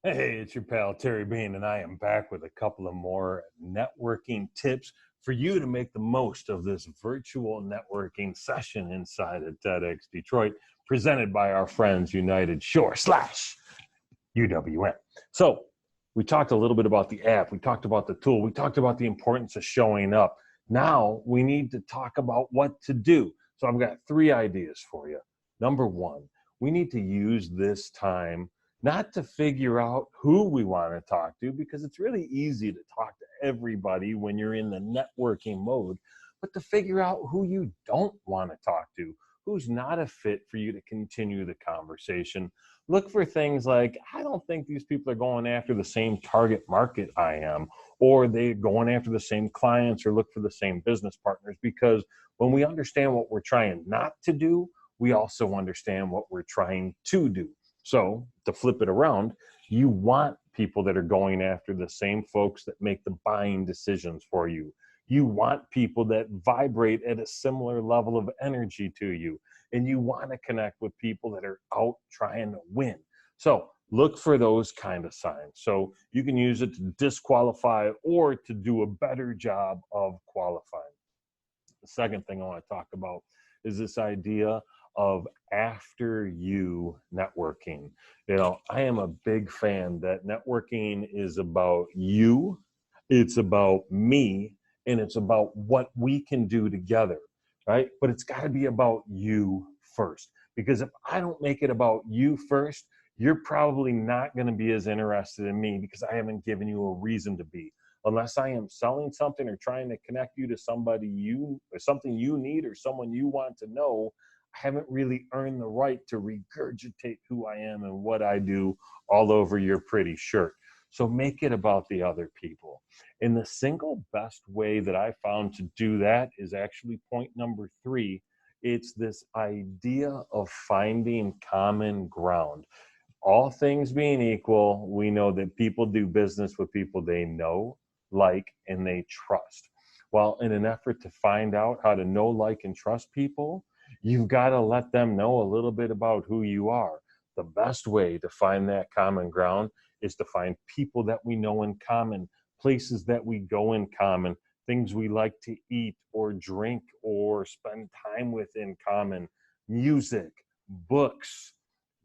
Hey, it's your pal Terry Bean, and I am back with a couple of more networking tips for you to make the most of this virtual networking session inside of TEDx Detroit, presented by our friends United Shore / UWM. So, we talked a little bit about the app, we talked about the tool, we talked about the importance of showing up. Now, we need to talk about what to do. So, I've got 3 ideas for you. Number 1, we need to use this time not to figure out who we want to talk to, because it's really easy to talk to everybody when you're in the networking mode, but to figure out who you don't want to talk to, who's not a fit for you to continue the conversation. Look for things like, I don't think these people are going after the same target market I am, or they're going after the same clients, or look for the same business partners, because when we understand what we're trying not to do, we also understand what we're trying to do. So to flip it around, you want people that are going after the same folks that make the buying decisions for you. You want people that vibrate at a similar level of energy to you. And you want to connect with people that are out trying to win. So look for those kind of signs. So you can use it to disqualify or to do a better job of qualifying. The second thing I want to talk about is this idea of after you networking. I am a big fan that networking is about you, it's about me, and it's about what we can do together, right? But it's got to be about you first. Because if I don't make it about you first, you're probably not going to be as interested in me because I haven't given you a reason to be. Unless I am selling something or trying to connect you to somebody you or something you need or someone you want to know, I haven't really earned the right to regurgitate who I am and what I do all over your pretty shirt. So make it about the other people. And the single best way that I found to do that is actually point number 3. It's this idea of finding common ground. All things being equal, we know that people do business with people they know, like, and they trust. Well, in an effort to find out how to know, like, and trust people, you've got to let them know a little bit about who you are. The best way to find that common ground is to find people that we know in common, places that we go in common, things we like to eat or drink or spend time with in common, music, books,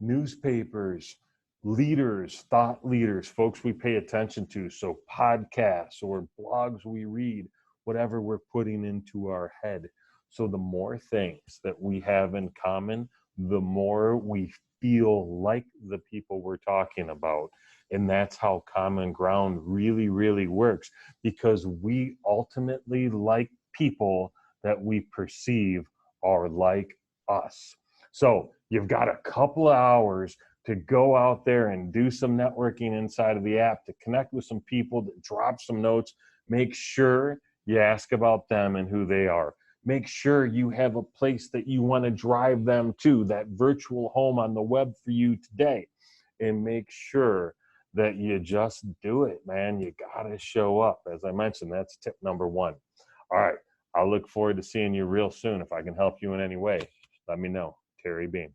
newspapers, leaders, thought leaders, folks we pay attention to. So podcasts or blogs we read, whatever we're putting into our head. So the more things that we have in common, the more we feel like the people we're talking about. And that's how common ground really, really works, because we ultimately like people that we perceive are like us. So you've got a couple of hours to go out there and do some networking inside of the app, to connect with some people, to drop some notes. Make sure you ask about them and who they are. Make sure you have a place that you want to drive them to, that virtual home on the web for you today. And make sure that you just do it, man. You got to show up. As I mentioned, that's tip number 1. All right. I'll look forward to seeing you real soon. If I can help you in any way, let me know. Terry Bean.